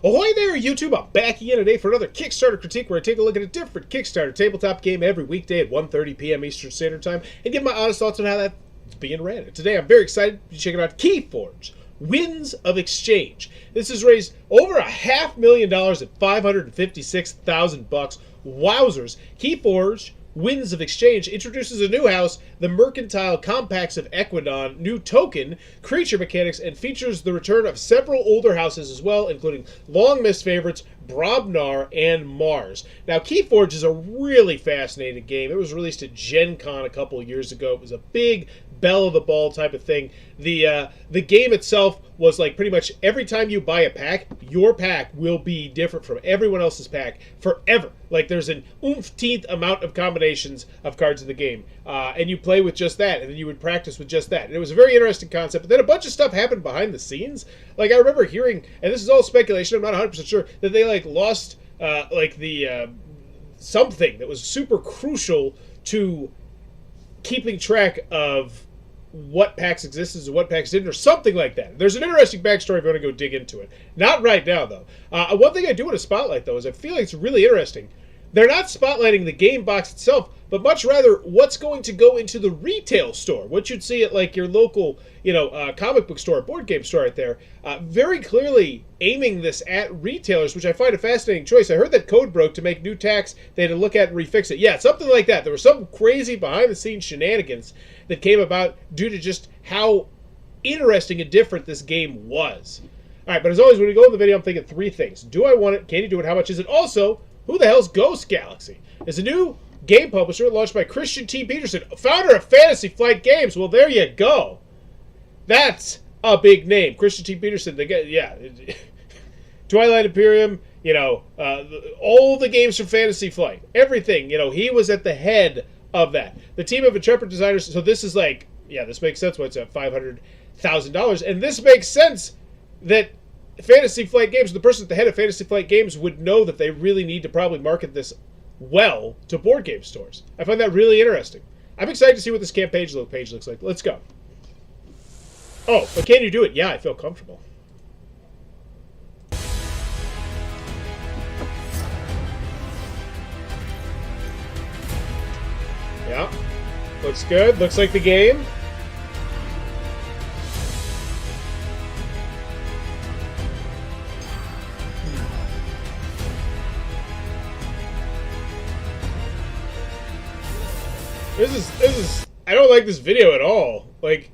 Ahoy there, YouTube! I'm back again today for another Kickstarter critique where I take a look at a different Kickstarter tabletop game every weekday at 1:30 p.m. Eastern Standard Time and give my honest thoughts on how that's being ran. And today I'm very excited to be checking out KeyForge, Winds of Exchange. This has raised over $500,000 at $556,000. Wowzers! KeyForge, Winds of Exchange introduces a new house, the mercantile Compacts of Ekwidon, new token, creature mechanics, and features the return of several older houses as well, including long-missed favorites, Brobnar, and Mars. Now, KeyForge is a really fascinating game. It was released at Gen Con a couple of years ago. It was a big bell of the ball type of thing. The game itself was like pretty much every time you buy a pack, your pack will be different from everyone else's pack forever. Like there's an oomph-teenth amount of combinations of cards in the game. And you play with just that, and then you would practice with just that. And it was a very interesting concept. But then a bunch of stuff happened behind the scenes. Like I remember hearing, and this is all speculation, I'm not 100% sure, that they like lost something that was super crucial to keeping track of what packs existed and what packs didn't, or something like that. There's an interesting backstory if you want to go dig into it. Not right now, though. One thing I do want to spotlight, though, is I feel like it's really interesting. They're not spotlighting the game box itself, but much rather what's going to go into the retail store. What you'd see at like your local, comic book store, board game store right there. Very clearly aiming this at retailers, which I find a fascinating choice. I heard that code broke to make new tax. They had to look at and refix it. Yeah, something like that. There was some crazy behind-the-scenes shenanigans that came about due to just how interesting and different this game was. All right, but as always, when we go in the video, I'm thinking three things. Do I want it? Can you do it? How much is it? Also, who the hell's Ghost Galaxy? It's a new game publisher launched by Christian T. Peterson, founder of Fantasy Flight Games. Well, there you go. That's a big name. Christian T. Peterson, Twilight Imperium, all the games from Fantasy Flight. Everything, he was at the head of that. The team of intrepid designers, so this is like, this makes sense why it's at $500,000. And this makes sense that Fantasy Flight Games, the person at the head of Fantasy Flight Games would know that they really need to probably market this well to board game stores. I find that really interesting. I'm excited to see what this campaign page looks like. Let's go. Oh, but can you do it? Yeah, I feel comfortable. Yeah. Looks good. Looks like the game. This is, I don't like this video at all. Like,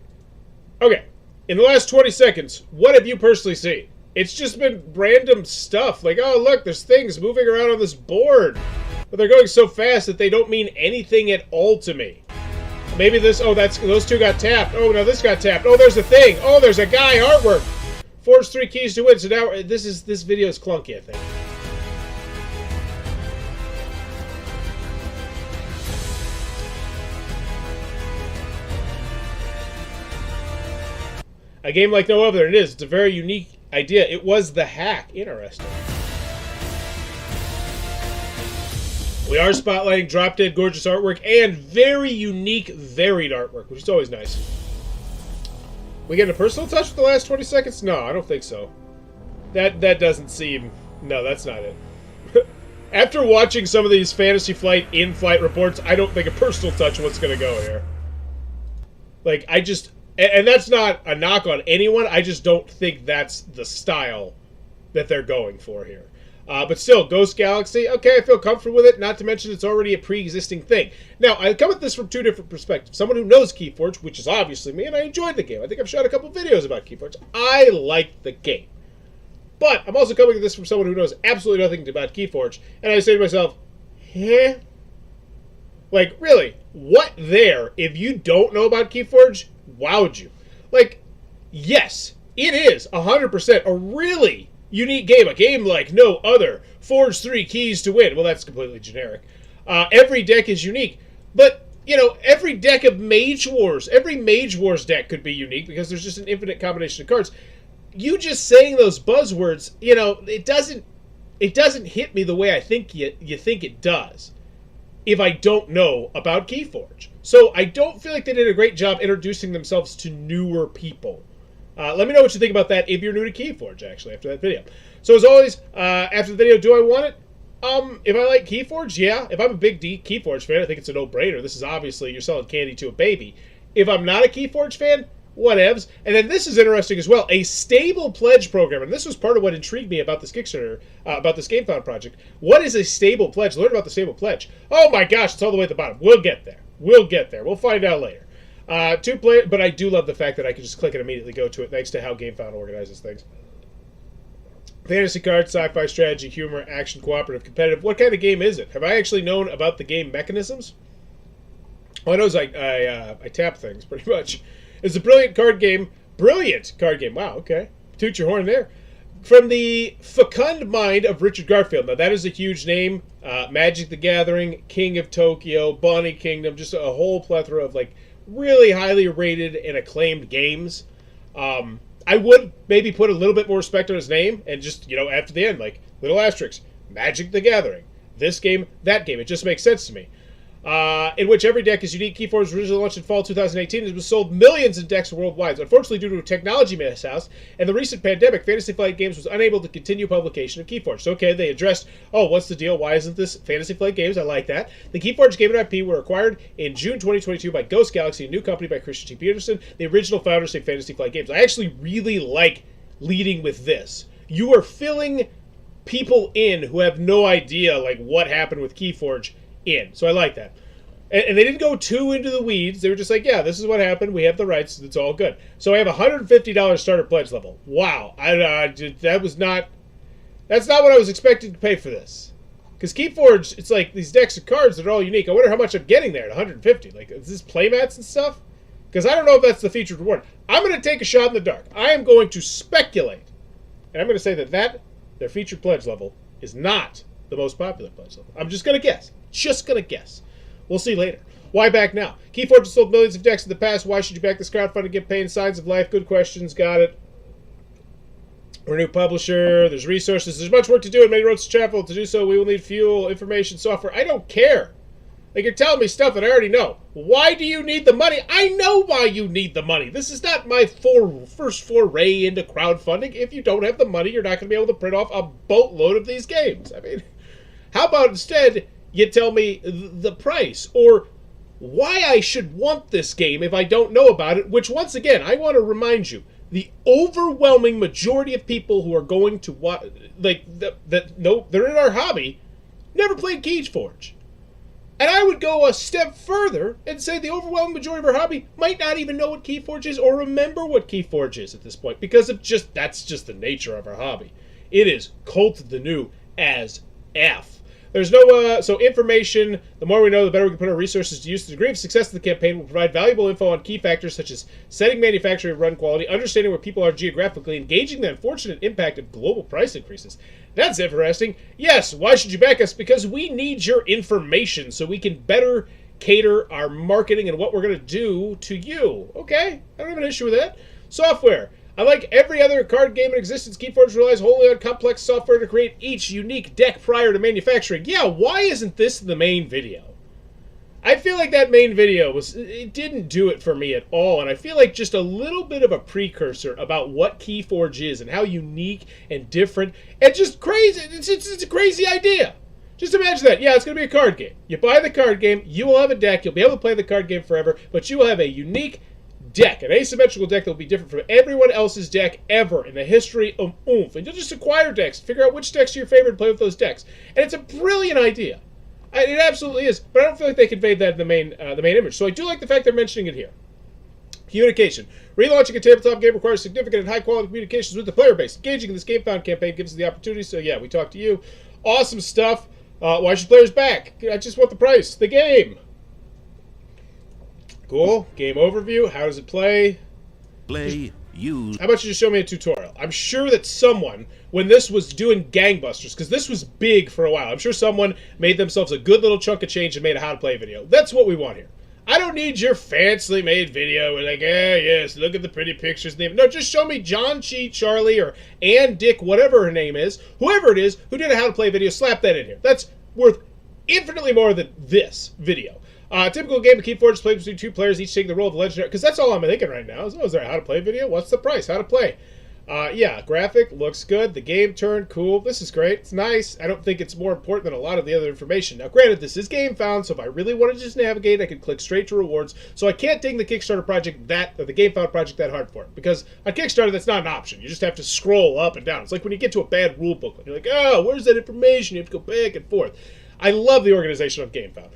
okay, in the last 20 seconds, what have you personally seen? It's just been random stuff. Like, oh, look, there's things moving around on this board. But they're going so fast that they don't mean anything at all to me. Maybe this, those two got tapped. Oh, no, this got tapped. Oh, there's a thing. Oh, there's a guy artwork. Forge 3 keys to win. So now, this video is clunky, I think. A game like no other. It is. It's a very unique idea. It was the hack. Interesting. We are spotlighting drop-dead gorgeous artwork and very unique, varied artwork, which is always nice. We get a personal touch with the last 20 seconds? No, I don't think so. That doesn't seem... No, that's not it. After watching some of these Fantasy Flight in-flight reports, I don't think a personal touch what's going to go here. Like, I just... And that's not a knock on anyone. I just don't think that's the style that they're going for here. But still, Ghost Galaxy, okay, I feel comfortable with it. Not to mention it's already a pre-existing thing. Now, I come at this from two different perspectives. Someone who knows KeyForge, which is obviously me, and I enjoyed the game. I think I've shot a couple videos about KeyForge. I liked the game. But I'm also coming at this from someone who knows absolutely nothing about KeyForge. And I say to myself, eh? Like, really, what there, if you don't know about KeyForge, wowed you? Like, yes, it is 100% a really unique game. A game like no other. Forge 3 keys to win. Well, that's completely generic. Every deck is unique. But, every deck of Mage Wars, every Mage Wars deck could be unique because there's just an infinite combination of cards. You just saying those buzzwords, it doesn't hit me the way I think you think it does if I don't know about KeyForge. So I don't feel like they did a great job introducing themselves to newer people Let me know what you think about that if you're new to KeyForge, actually, after that video. So as always, after the video, do I want it? If I like KeyForge, yeah. If I'm a big KeyForge fan, I think it's a no-brainer. This is obviously, you're selling candy to a baby. If I'm not a KeyForge fan, whatevs. And then this is interesting as well, a stable pledge program. And this was part of what intrigued me about this Kickstarter, about this GameFound project. What is a stable pledge? Learn about the stable pledge. Oh my gosh, it's all the way at the bottom. We'll get there. We'll get there. We'll find out later. Two-player, but I do love the fact that I can just click and immediately go to it, thanks to how GameFound organizes things. Fantasy cards, sci-fi, strategy, humor, action, cooperative, competitive. What kind of game is it? Have I actually known about the game mechanisms? All I know is I tap things, pretty much. It's a brilliant card game. Brilliant card game. Wow, okay. Toot your horn there. From the fecund mind of Richard Garfield. Now, that is a huge name. Magic the Gathering, King of Tokyo, Bunny Kingdom, just a whole plethora of, like, really highly rated and acclaimed games. I would maybe put a little bit more respect on his name and just, you know, after the end, like, little asterisks. Magic the Gathering. This game, that game. It just makes sense to me. In which every deck is unique. KeyForge originally launched in fall 2018 and was sold millions in decks worldwide. Unfortunately, due to a technology mishap and the recent pandemic, Fantasy Flight Games was unable to continue publication of KeyForge. So, okay, they addressed, oh, what's the deal? Why isn't this Fantasy Flight Games? I like that. The KeyForge game and IP were acquired in June 2022 by Ghost Galaxy, a new company by Christian T. Peterson, the original founders of Fantasy Flight Games. I actually really like leading with this. You are filling people in who have no idea, like, what happened with KeyForge in. So I like that. And they didn't go too into the weeds. They were just like, yeah, this is what happened. We have the rights. It's all good. So I have a $150 starter pledge level. Wow. That's not what I was expecting to pay for this. Because KeyForge, it's like these decks of cards that are all unique. I wonder how much I'm getting there at $150. Like, is this playmats and stuff? Because I don't know if that's the featured reward. I'm going to take a shot in the dark. I am going to speculate. And I'm going to say that their featured pledge level is not the most popular pledge level. I'm just going to guess. Just going to guess. We'll see later. Why back now? KeyForge has sold millions of decks in the past. Why should you back this crowdfunding? Get paid? Signs of life. Good questions. Got it. We're a new publisher. There's resources. There's much work to do and many roads to travel. To do so, we will need fuel, information, software. I don't care. Like, you're telling me stuff that I already know. Why do you need the money? I know why you need the money. This is not my first foray into crowdfunding. If you don't have the money, you're not going to be able to print off a boatload of these games. I mean, how about instead you tell me the price or why I should want this game if I don't know about it, which, once again, I want to remind you, the overwhelming majority of people who are going to watch, like, they're in our hobby, never played KeyForge. And I would go a step further and say the overwhelming majority of our hobby might not even know what KeyForge is or remember what KeyForge is at this point, because of that's just the nature of our hobby. It is cult of the new as F. There's no, so information, the more we know, the better we can put our resources to use. The degree of success of the campaign will provide valuable info on key factors such as setting manufacturing run quality, understanding where people are geographically, engaging the unfortunate impact of global price increases. That's interesting. Yes, why should you back us? Because we need your information so we can better cater our marketing and what we're going to do to you. Okay, I don't have an issue with that. Software. Unlike every other card game in existence, KeyForge relies wholly on complex software to create each unique deck prior to manufacturing. Yeah, why isn't this the main video? I feel like that main video it didn't do it for me at all, and I feel like just a little bit of a precursor about what KeyForge is and how unique and different and just crazy. It's a crazy idea. Just imagine that. Yeah, it's going to be a card game. You buy the card game, you will have a deck, you'll be able to play the card game forever, but you will have a unique deck, an asymmetrical deck that will be different from everyone else's deck ever in the history of Oomph. And you'll just acquire decks, figure out which decks are your favorite, and play with those decks. And it's a brilliant idea. It absolutely is, but I don't feel like they conveyed that in the main image. So I do like the fact they're mentioning it here. Communication. Relaunching a tabletop game requires significant and high-quality communications with the player base. Engaging in this GameFound campaign gives us the opportunity, so yeah, we talked to you. Awesome stuff. Why should players back? I just want the price. The game. Cool. Game overview. How does it play? How about you just show me a tutorial? I'm sure that someone, when this was doing gangbusters, because this was big for a while, I'm sure someone made themselves a good little chunk of change and made a how to play video. That's what we want here. I don't need your fancily made video where like, yes, look at the pretty pictures. No, just show me John, Chi, Charlie, or Ann, Dick, whatever her name is, whoever it is, who did a how to play video, slap that in here. That's worth infinitely more than this video. Typical game of KeyForge is played between 2 players, each taking the role of legendary. Because that's all I'm thinking right now. Is there a how to play video? What's the price? How to play? Yeah, graphic looks good. The game turned cool. This is great. It's nice. I don't think it's more important than a lot of the other information. Now, granted, this is game found, so if I really want to just navigate, I can click straight to rewards. So I can't ding the Kickstarter project or the game found project that hard for it, because on Kickstarter that's not an option. You just have to scroll up and down. It's like when you get to a bad rule booklet. You're like, oh, where's that information? You have to go back and forth. I love the organization of game found.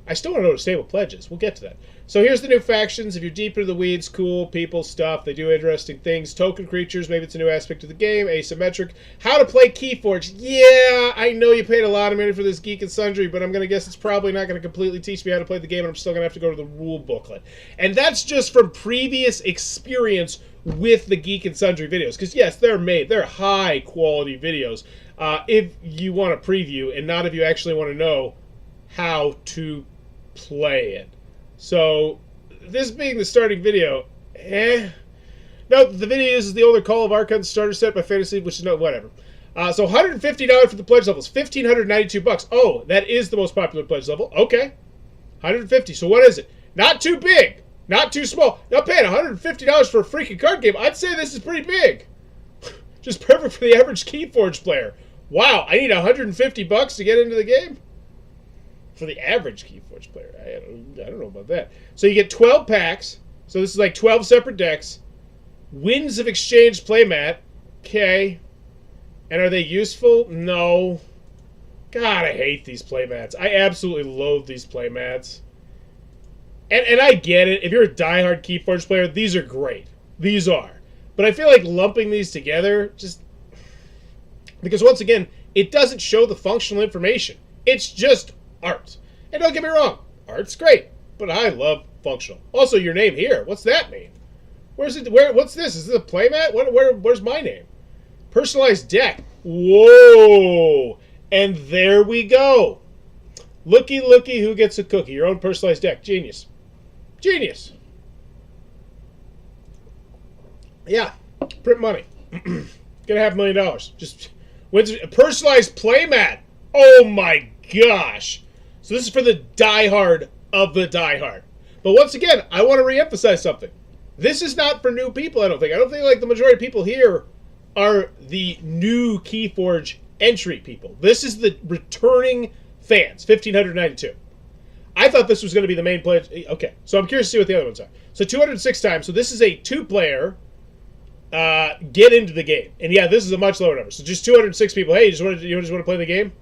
I still want to know what stable pledge is. We'll get to that. So here's the new factions. If you're deep into the weeds, cool people stuff. They do interesting things. Token creatures, maybe it's a new aspect of the game. Asymmetric. How to play KeyForge. Yeah, I know you paid a lot of money for this Geek and Sundry, but I'm going to guess it's probably not going to completely teach me how to play the game, and I'm still going to have to go to the rule booklet. And that's just from previous experience with the Geek and Sundry videos. Because yes, they're high quality videos. If you want a preview, and not if you actually want to know how to play it. So, this being the starting video, no, the video uses the older Call of Archon starter set by Fantasy, which is no, whatever. So $150 for the pledge levels, $1,592. Oh, that is the most popular pledge level. Okay, $150. So what is it? Not too big, not too small. Now paying $150 for a freaking card game, I'd say this is pretty big. Just perfect for the average KeyForge player. Wow, I need $150 to get into the game? For the average KeyForge player. I don't know about that. So you get 12 packs. So this is like 12 separate decks. Winds of Exchange playmat. Okay. And are they useful? No. God, I hate these playmats. I absolutely loathe these playmats. And I get it. If you're a diehard KeyForge player, these are great. These are. But I feel like lumping these together just... Because once again, it doesn't show the functional information. It's just art. And don't get me wrong, art's great, but I love functional. Also, your name here, what's that mean? Where's it? What's this? Is this a playmat? Where's my name? Personalized deck. Whoa! And there we go. Looky, looky, who gets a cookie? Your own personalized deck. Genius. Genius. Yeah. Print money. Gonna have $1 million. Just when's a personalized playmat. Oh my gosh. So this is for the diehard of the diehard. But once again, I want to reemphasize something. This is not for new people, I don't think. I don't think like the majority of people here are the new KeyForge entry people. This is the returning fans, 1,592. I thought this was going to be the main pledge. Okay, so I'm curious to see what the other ones are. So 206 times. So this is a 2-player get into the game. And yeah, this is a much lower number. So just 206 people. Hey, you just want to play the game?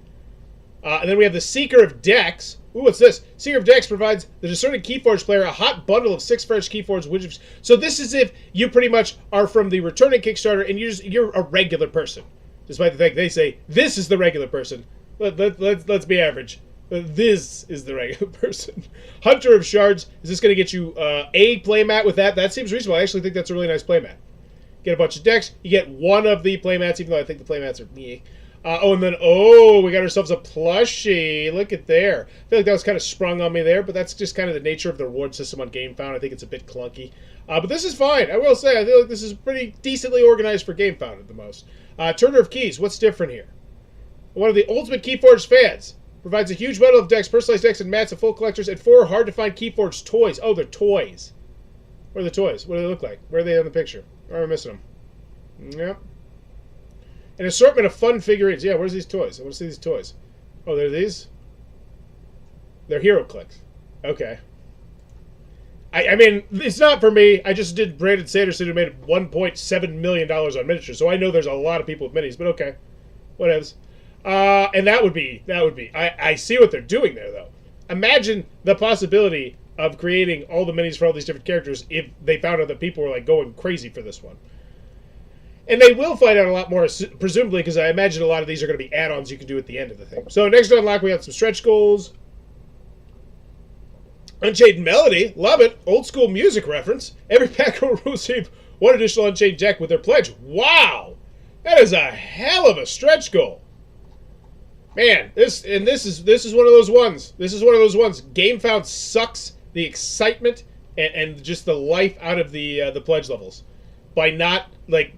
And then we have the Seeker of Decks. Ooh, what's this? Seeker of Decks provides the discerning KeyForge player a hot bundle of 6 fresh KeyForge widgets. So this is if you pretty much are from the returning Kickstarter and you're a regular person. Despite the fact they say, this is the regular person. Let's be average. This is the regular person. Hunter of Shards. Is this going to get you a playmat with that? That seems reasonable. I actually think that's a really nice playmat. Get a bunch of decks. You get one of the playmats, even though I think the playmats are meh. And then, we got ourselves a plushie. Look at there. I feel like that was kind of sprung on me there, but that's just kind of the nature of the reward system on GameFound. I think it's a bit clunky. But this is fine. I will say, I feel like this is pretty decently organized for GameFound at the most. Turner of Keys. What's different here? One of the ultimate KeyForge fans. Provides a huge bundle of decks, personalized decks, and mats of full collectors, and 4 hard-to-find KeyForge toys. Oh, they're toys. Where are the toys? What do they look like? Where are they on the picture? Or am I missing them? Yep. An assortment of fun figurines. Yeah, where's these toys? I want to see these toys. Oh, they're these? They're Hero Clicks. Okay. I mean, it's not for me. I just did Brandon Sanderson, who made $1.7 million on miniatures, so I know there's a lot of people with minis, but okay. Whatevs. And that would be. I see what they're doing there, though. Imagine the possibility of creating all the minis for all these different characters if they found out that people were like going crazy for this one. And they will find out a lot more, presumably, because I imagine a lot of these are going to be add-ons you can do at the end of the thing. So next to unlock, we have some stretch goals. Unchained Melody, love it. Old school music reference. Every pack will receive 1 additional Unchained deck with their pledge. Wow, that is a hell of a stretch goal. Man, this is one of those ones. This is one of those ones. GameFound sucks the excitement and just the life out of the pledge levels by not like.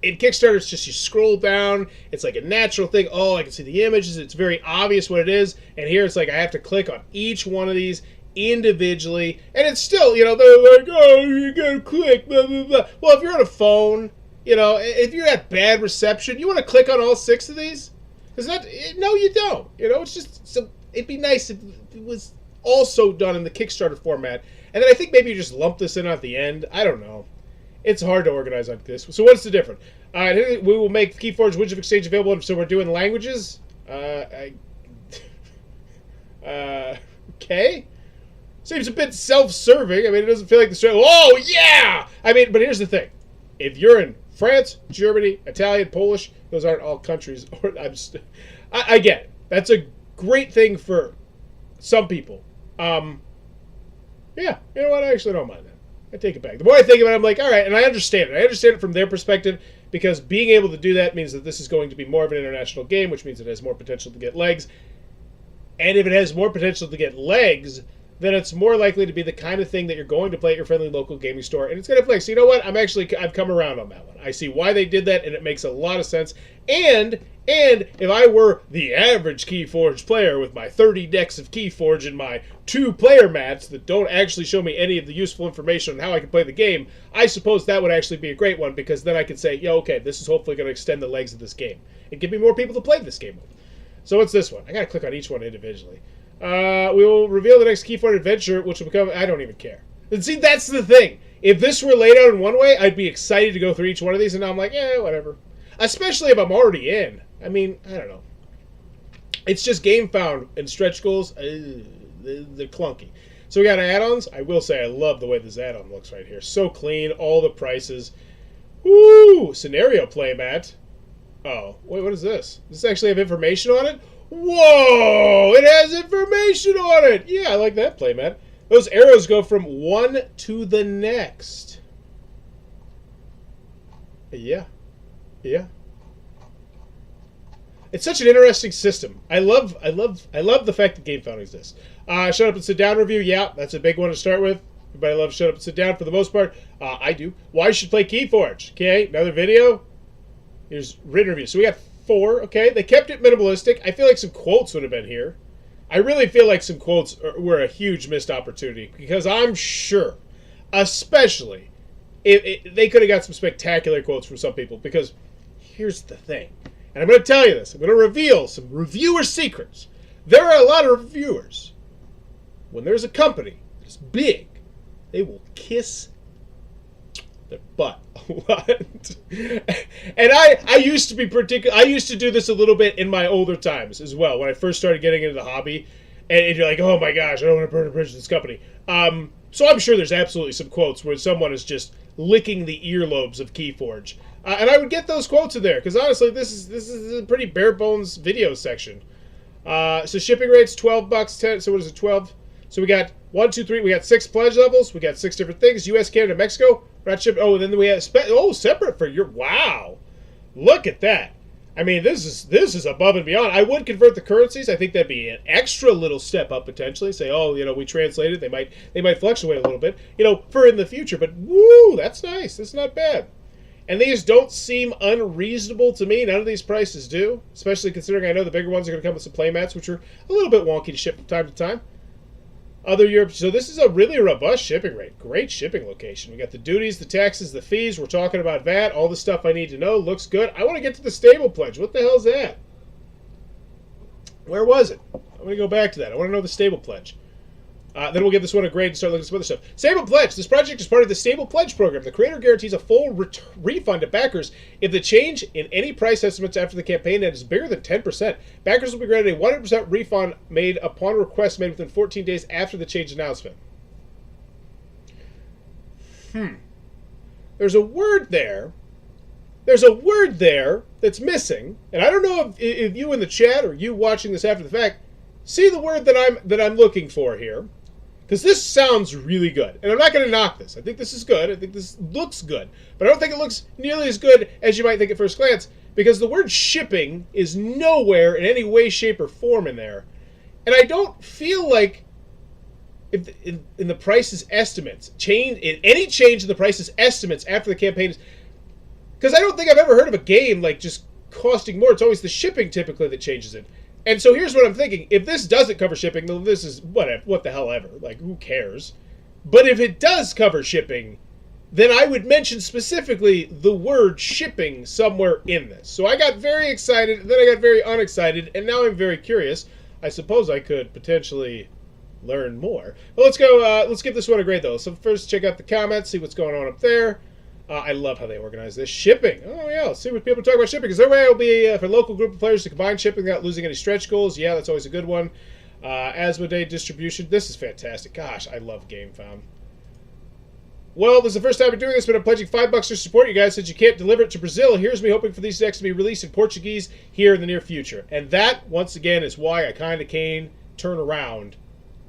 In Kickstarter, it's just you scroll down. It's like a natural thing. Oh, I can see the images. It's very obvious what it is. And here it's like I have to click on each one of these. individually, and it's still, they're like, oh, you gotta click, blah, blah, blah. Well, if you're on a phone, if you got bad reception, you want to click on all 6 of these? No, you don't. It's just, it'd be nice if it was also done in the Kickstarter format, and then I think maybe you just lump this in at the end. I don't know. It's hard to organize like this. So what's the difference? We will make KeyForge Widget of Exchange available, so we're doing languages. Okay. Seems a bit self-serving. I mean, it doesn't feel like the straight. Oh, yeah! I mean, but here's the thing. If you're in France, Germany, Italian, Polish, those aren't all countries. I get it. That's a great thing for some people. Yeah, you know what? I actually don't mind that. I take it back. The more I think about it, I'm like, all right, and I understand it. I understand it from their perspective, because being able to do that means that this is going to be more of an international game, which means it has more potential to get legs. And if it has more potential to get legs, then it's more likely to be the kind of thing that you're going to play at your friendly local gaming store, and it's going to play. So you know what? I've come around on that one. I see why they did that, and it makes a lot of sense. And if I were the average KeyForge player with my 30 decks of KeyForge and my 2 player mats that don't actually show me any of the useful information on how I can play the game, I suppose that would actually be a great one, because then I could say, yeah, okay, this is hopefully going to extend the legs of this game and give me more people to play this game with. So what's this one? I got to click on each one individually. We will reveal the next KeyForge adventure, which will become... I don't even care. And see, that's the thing. If this were laid out in one way, I'd be excited to go through each one of these, and now I'm like, whatever. Especially if I'm already in. I mean, I don't know. It's just game found and stretch goals. They're clunky. So we got add-ons. I will say I love the way this add-on looks right here. So clean. All the prices. Woo! Scenario playmat. Oh, wait, what is this? Does this actually have information on it? Whoa! It has information on it! Yeah, I like that playmat. Those arrows go from one to the next. Yeah. Yeah. It's such an interesting system. I love the fact that game found exists. Shut up and sit down review. Yeah, that's a big one to start with. Everybody loves shut up and sit down for the most part. I do. Why you should play KeyForge? Okay, another video. Here's written review. So we got 4. Okay, they kept it minimalistic. I feel like some quotes would have been here. I really feel like some quotes were a huge missed opportunity, because I'm sure, especially, they could have got some spectacular quotes from some people. Because here's the thing. And I'm going to tell you this. I'm going to reveal some reviewer secrets. There are a lot of reviewers. When there's a company that's big, they will kiss their butt a lot. And I used to be I used to do this a little bit in my older times as well, when I first started getting into the hobby. And you're like, oh my gosh, I don't want to burn a bridge with this company. So I'm sure there's absolutely some quotes where someone is just licking the earlobes of KeyForge. And I would get those quotes in there, because honestly, this is a pretty bare bones video section. So shipping rates, $12, 10. So what is it, 12? So we got 1, 2, 3. We got 6 pledge levels. We got 6 different things. U.S., Canada, Mexico. We're not shipping. Oh, and then we have separate for your. Wow, look at that. I mean, this is above and beyond. I would convert the currencies. I think that'd be an extra little step up potentially. Say, oh, we translated. They might fluctuate a little bit, for in the future. But woo, that's nice. That's not bad. And these don't seem unreasonable to me. None of these prices do, especially considering I know the bigger ones are going to come with some playmats, which are a little bit wonky to ship from time to time. Other Europe. So this is a really robust shipping rate. Great shipping location. We got the duties, the taxes, the fees. We're talking about VAT. All the stuff I need to know. Looks good. I want to get to the stable pledge. What the hell's that? Where was it? I'm going to go back to that. I want to know the stable pledge. Then we'll give this one a grade and start looking at some other stuff. Stable Pledge. This project is part of the Stable Pledge program. The creator guarantees a full refund to backers if the change in any price estimates after the campaign end is bigger than 10%. Backers will be granted a 100% refund made upon request made within 14 days after the change announcement. There's a word there. There's a word there that's missing, and I don't know if you in the chat or you watching this after the fact see the word that I'm looking for here. Because this sounds really good. And I'm not going to knock this. I think this is good. I think this looks good. But I don't think it looks nearly as good as you might think at first glance. Because the word shipping is nowhere in any way, shape, or form in there. And I don't feel like if in the prices estimates, any change in the prices estimates after the campaign is... Because I don't think I've ever heard of a game like just costing more. It's always the shipping typically that changes it. And so here's what I'm thinking. If this doesn't cover shipping, then this is what the hell ever. Like, who cares? But if it does cover shipping, then I would mention specifically the word shipping somewhere in this. So I got very excited, then I got very unexcited, and now I'm very curious. I suppose I could potentially learn more. But let's go, let's give this one a grade, though. So first, check out the comments, see what's going on up there. I love how they organize this. Shipping. Oh, yeah. Let's see what people talk about shipping. Is there a way it will be for a local group of players to combine shipping without losing any stretch goals? Yeah, that's always a good one. Asmodee distribution. This is fantastic. Gosh, I love GameFound. Well, this is the first time we're doing this, but I'm pledging $5 to support you guys since you can't deliver it to Brazil. Here's me hoping for these decks to be released in Portuguese here in the near future. And that, once again, is why I kind of can turn around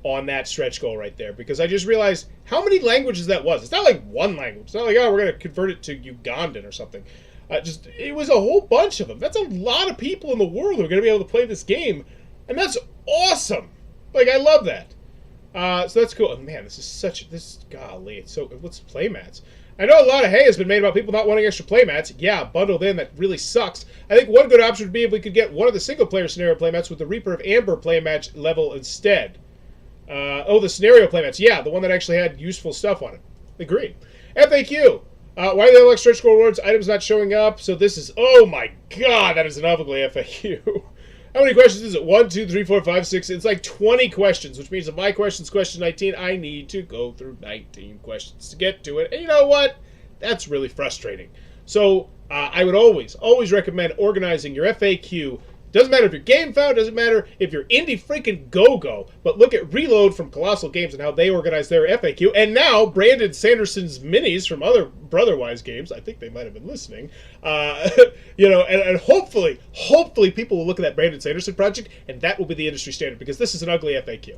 on that stretch goal right there, because I just realized how many languages that was. It's not like one language. It's not like, oh, we're going to convert it to Ugandan or something. It was a whole bunch of them. That's a lot of people in the world who are going to be able to play this game, and that's awesome. Like, I love that. So that's cool. Oh, man, golly, it's so, what's playmats? I know a lot of hay has been made about people not wanting extra playmats. Yeah, bundled in, that really sucks. I think one good option would be if we could get one of the single-player scenario playmats with the Reaper of Amber playmatch level instead. The scenario playmats. Yeah, the one that actually had useful stuff on it. Agreed. FAQ. Why do they elect stretch goal rewards? Items not showing up. So this is, oh my god, that is an ugly FAQ. How many questions is it? 1, 2, 3, 4, 5, 6. It's like 20 questions, which means if my question's question 19, I need to go through 19 questions to get to it. And you know what? That's really frustrating. So I would always recommend organizing your FAQ. Doesn't matter if you're GameFound, doesn't matter if you're indie freaking go-go, but look at Reload from Colossal Games and how they organize their FAQ. And now, Brandon Sanderson's minis from other Brotherwise games, I think they might have been listening, and hopefully people will look at that Brandon Sanderson project, and that will be the industry standard, because this is an ugly FAQ.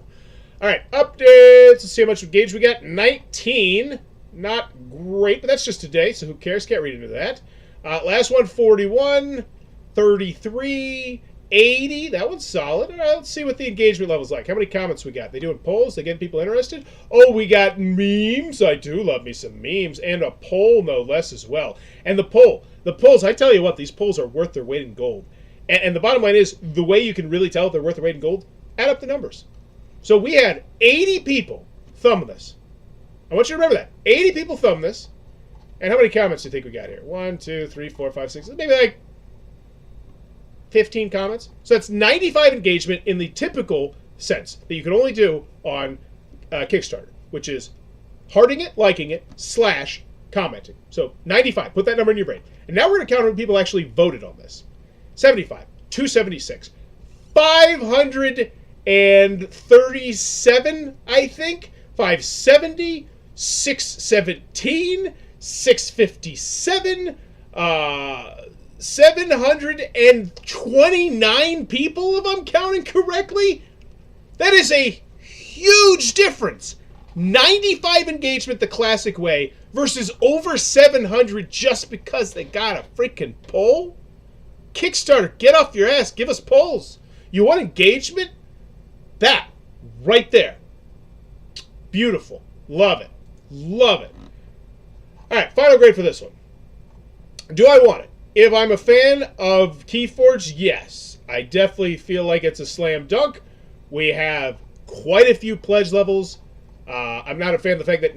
All right, updates. Let's see how much engagement we got. 19. Not great, but that's just today, so who cares? Can't read into that. Last one, 41. 33, 80. That one's solid. All right, let's see what the engagement level's like. How many comments we got? They doing polls? They getting people interested? Oh, we got memes. I do love me some memes. And a poll, no less, as well. And the polls, I tell you what, these polls are worth their weight in gold. And the bottom line is, the way you can really tell if they're worth their weight in gold, add up the numbers. So we had 80 people thumb this. I want you to remember that. 80 people thumb this. And how many comments do you think we got here? 1, 2, 3, 4, 5, 6. Maybe like 15 comments. So that's 95 engagement in the typical sense that you can only do on Kickstarter, which is hearting it, liking it, / commenting. So 95. Put that number in your brain. And now we're going to count how many people actually voted on this. 75, 276, 537, I think, 570, 617, 657, 729 people, if I'm counting correctly. That is a huge difference. 95 engagement the classic way versus over 700 just because they got a freaking poll. Kickstarter, get off your ass. Give us polls. You want engagement? That right there. Beautiful. Love it. Love it. All right, final grade for this one. Do I want it? If I'm a fan of KeyForge, yes. I definitely feel like it's a slam dunk. We have quite a few pledge levels. I'm not a fan of the fact that,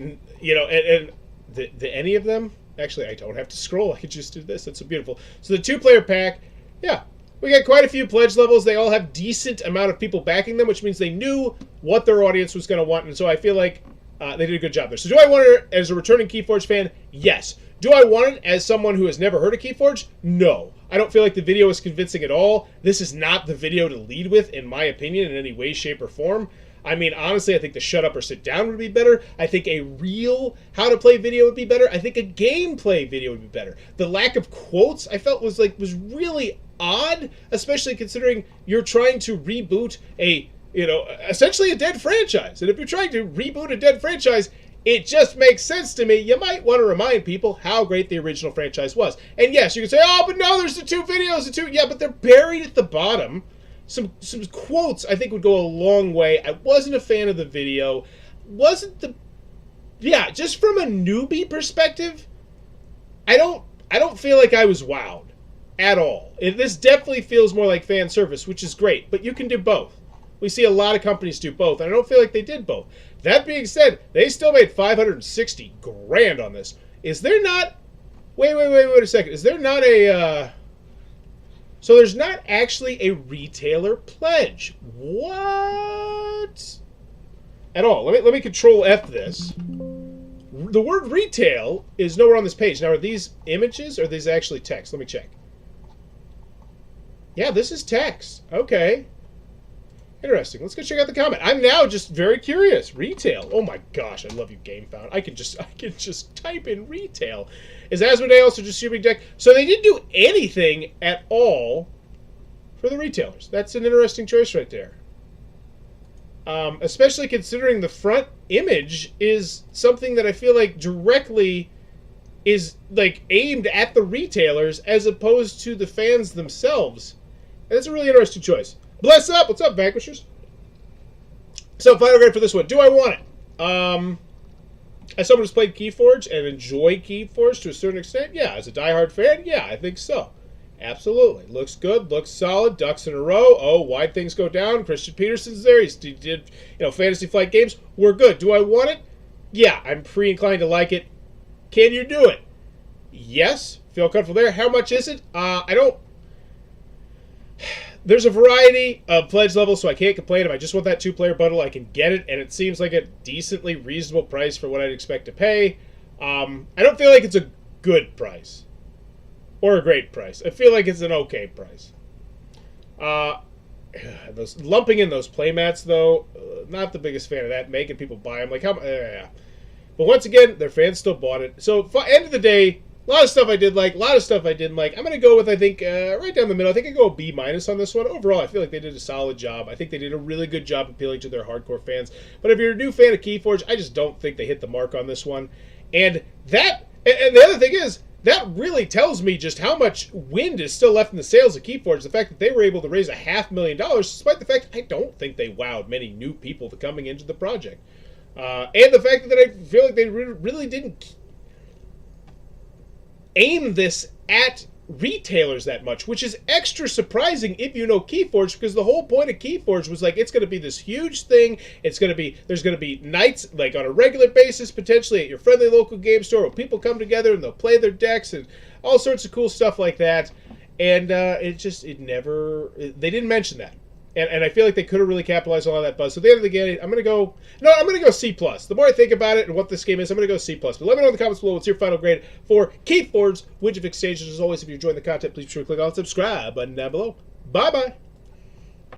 any of them, actually, I don't have to scroll. I could just do this. That's so beautiful. So the 2-player pack, yeah, we got quite a few pledge levels. They all have decent amount of people backing them, which means they knew what their audience was going to want. And so I feel like they did a good job there. So do I want it as a returning KeyForge fan? Yes. Do I want it as someone who has never heard of KeyForge? No. I don't feel like the video is convincing at all. This is not the video to lead with, in my opinion, in any way, shape, or form. I mean, honestly, I think the shut up or sit down would be better. I think a real how to play video would be better. I think a gameplay video would be better. The lack of quotes I felt was really odd, especially considering you're trying to reboot essentially a dead franchise. And if you're trying to reboot a dead franchise, it just makes sense to me. You might want to remind people how great the original franchise was. And yes, you can say, oh, but no, there's the 2 videos, yeah, but they're buried at the bottom. Some quotes I think would go a long way. I wasn't a fan of the video. Just from a newbie perspective, I don't feel like I was wowed. at all. This definitely feels more like fan service, which is great, but you can do both. We see a lot of companies do both, and I don't feel like they did both. That being said, they still made $560,000 on this. Is there not... Wait a second. Is there not a... So there's not actually a retailer pledge. What? At all. Let me Control F this. The word retail is nowhere on this page. Now, are these images or are these actually text? Let me check. Yeah, this is text. Okay. Interesting. Let's go check out the comment. I'm now just very curious. Retail. Oh my gosh, I love you, GameFound. I can just type in retail. Is Asmodee also just shipping deck? So they didn't do anything at all for the retailers. That's an interesting choice right there. Especially considering the front image is something that I feel like directly is like aimed at the retailers as opposed to the fans themselves. And that's a really interesting choice. Bless up! What's up, Vanquishers? So, final grade for this one. Do I want it? As someone who's played KeyForge and enjoyed KeyForge to a certain extent, yeah. As a diehard fan, yeah, I think so. Absolutely. Looks good, looks solid, ducks in a row. Oh, why'd things go down? Christian Peterson's there. He did, Fantasy Flight games. We're good. Do I want it? Yeah, I'm pre-inclined to like it. Can you do it? Yes. Feel comfortable there. How much is it? I don't... There's a variety of pledge levels, so I can't complain. If I just want that 2-player bundle, I can get it, and it seems like a decently reasonable price for what I'd expect to pay. I don't feel like it's a good price. Or a great price. I feel like it's an okay price. Those lumping in those playmats, though, not the biggest fan of that. Making people buy them. Like, how... But once again, their fans still bought it. So, end of the day... A lot of stuff I did like, a lot of stuff I didn't like. I'm going to go with, I think, right down the middle. I think I go a B- on this one. Overall, I feel like they did a solid job. I think they did a really good job appealing to their hardcore fans. But if you're a new fan of KeyForge, I just don't think they hit the mark on this one. And the other thing is, that really tells me just how much wind is still left in the sails of KeyForge. The fact that they were able to raise $500,000, despite the fact that I don't think they wowed many new people coming into the project. And the fact that I feel like they really didn't aim this at retailers that much, which is extra surprising if you know KeyForge, because the whole point of KeyForge was like, it's going to be this huge thing. There's going to be nights like on a regular basis, potentially at your friendly local game store, where people come together and they'll play their decks and all sorts of cool stuff like that. And they didn't mention that. And I feel like they could have really capitalized on all that buzz. So at the end of the game, I'm going to go C+. The more I think about it and what this game is, I'm going to go C+. But let me know in the comments below what's your final grade for KeyForge Widget Exchanges. As always, if you're enjoying the content, please be sure to click on the subscribe button down below. Bye-bye.